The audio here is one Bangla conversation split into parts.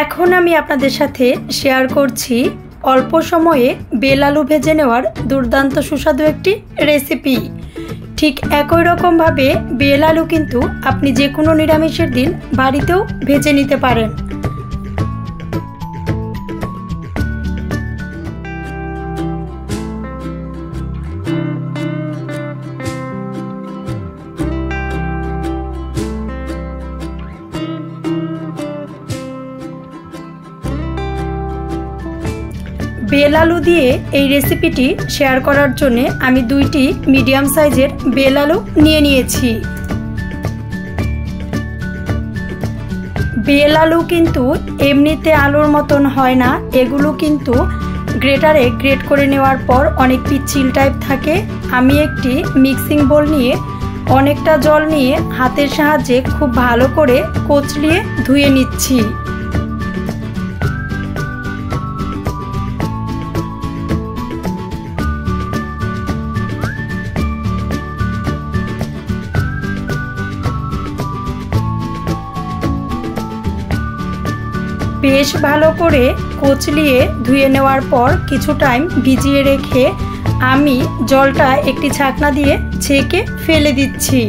এখন আমি আপনাদের সাথে শেয়ার করছি অল্প সময়ে বেল আলু ভেজে নেওয়ার দুর্দান্ত সুস্বাদু একটি রেসিপি। ঠিক একই রকমভাবে বেল আলু কিন্তু আপনি যে কোনো নিরামিষের দিন বাড়িতেও ভেজে নিতে পারেন। বেল আলু দিয়ে এই রেসিপিটি শেয়ার করার জন্য আমি দুইটি মিডিয়াম সাইজের বেল আলু নিয়ে নিয়েছি। বেল আলু কিন্তু এমনিতে আলুর মতন হয় না, এগুলো কিন্তু গ্রেটারে গ্রেট করে নেওয়ার পর অনেক পিচ্ছিল টাইপ থাকে। আমি একটি মিক্সিং বোল নিয়ে অনেকটা জল নিয়ে হাতের সাহায্যে খুব ভালো করে কচলিয়ে ধুয়ে নিচ্ছি। বেশ ভালো করে কচলিয়ে ধুয়ে নেওয়ার পর কিছু টাইম ভিজিয়ে রেখে আমি জলটা একটি ছাকনা দিয়ে ছেঁকে ফেলে দিচ্ছি।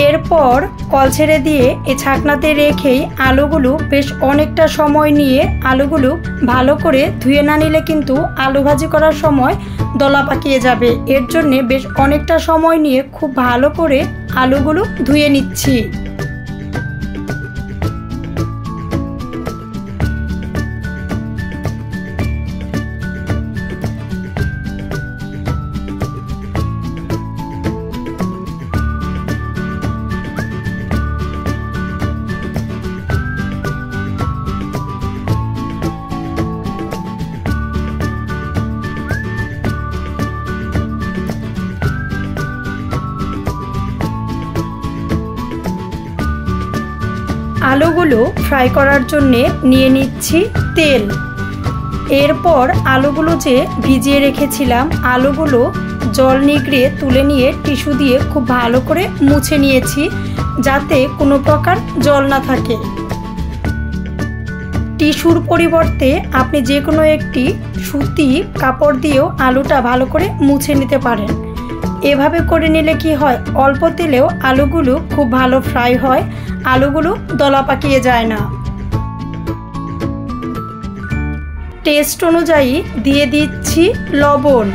এরপর কল ছেড়ে দিয়ে এই ছাকনাতে রেখেই আলুগুলো বেশ অনেকটা সময় নিয়ে আলুগুলো ভালো করে ধুয়ে না নিলে কিন্তু আলু ভাজি করার সময় দলা পাকিয়ে যাবে। এর জন্যে বেশ অনেকটা সময় নিয়ে খুব ভালো করে আলুগুলো ধুয়ে নিচ্ছি। আলুগুলো ফ্রাই করার জন্য নিয়ে নিচ্ছি তেল। এরপর আলুগুলো যে ভিজিয়ে রেখেছিলাম আলুগুলো জল নিগড়িয়ে তুলে নিয়ে টিস্যু দিয়ে খুব ভালো করে মুছে নিয়েছি যাতে কোনো প্রকার জল না থাকে। টিস্যুর পরিবর্তে আপনি যে কোনো একটি সুতি কাপড় দিয়েও আলুটা ভালো করে মুছে নিতে পারেন। এভাবে করে নিলে কি হয়, অল্প তেলেও আলুগুলো খুব ভালো ফ্রাই হয়, আলুগুলো দলা পাকিয়ে যায় না। টেস্ট অনুযায়ী দিয়ে দিচ্ছি লবণ।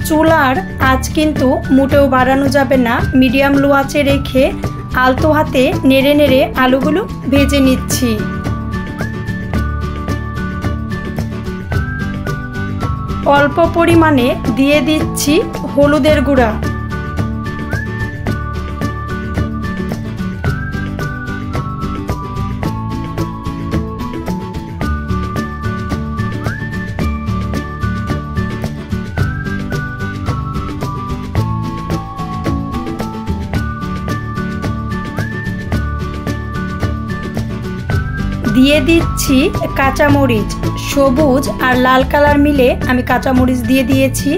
চুলার আঁচ কিন্তু মোটেও বাড়ানো যাবে না, মিডিয়াম লো আঁচে রেখে আলতো হাতে নেড়ে নেড়ে আলুগুলো ভেজে নিচ্ছি। অল্প পরিমাণে দিয়ে দিচ্ছি হলুদের গুঁড়া। দিয়ে দিচ্ছি কাঁচামরিচ, সবুজ আর লাল কালার মিলে আমি কাঁচামরিচ দিয়ে দিয়েছি।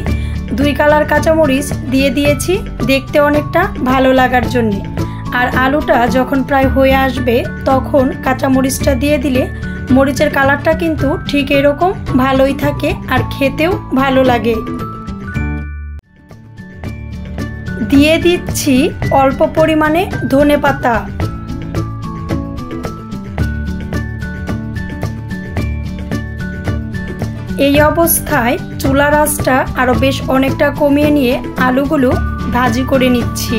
2 কালার কাঁচামরিচ দিয়ে দিয়েছি দেখতে অনেকটা ভালো লাগার জন্যে। আর আলুটা যখন প্রায় হয়ে আসবে তখন কাঁচামরিচটা দিয়ে দিলে মরিচের কালারটা কিন্তু ঠিক এরকম ভালোই থাকে আর খেতেও ভালো লাগে। দিয়ে দিচ্ছি অল্প পরিমাণে ধনেপাতা। এই অবস্থায় চুলার আঁচটা আরও বেশ অনেকটা কমিয়ে নিয়ে আলুগুলো ভাজি করে নিচ্ছি।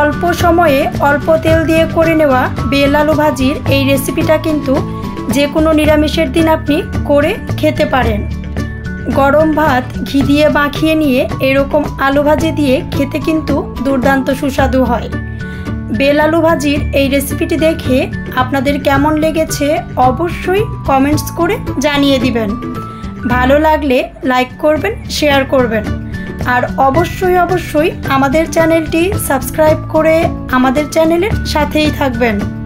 অল্প সময়ে অল্প তেল দিয়ে করে নেওয়া বেল আলু ভাজির এই রেসিপিটা কিন্তু যে কোনো নিরামিষের দিন আপনি করে খেতে পারেন। গরম ভাত ঘি দিয়ে মাখিয়ে নিয়ে এরকম আলু ভাজি দিয়ে খেতে কিন্তু দুর্দান্ত সুস্বাদু হয়। বেল আলু ভাজির এই রেসিপিটি দেখে আপনাদের কেমন লেগেছে অবশ্যই কমেন্টস করে জানিয়ে দিবেন। ভালো লাগলে লাইক করবেন, শেয়ার করবেন, আর অবশ্যই আমাদের চ্যানেলটি সাবস্ক্রাইব করে আমাদের চ্যানেলের সাথেই থাকবেন।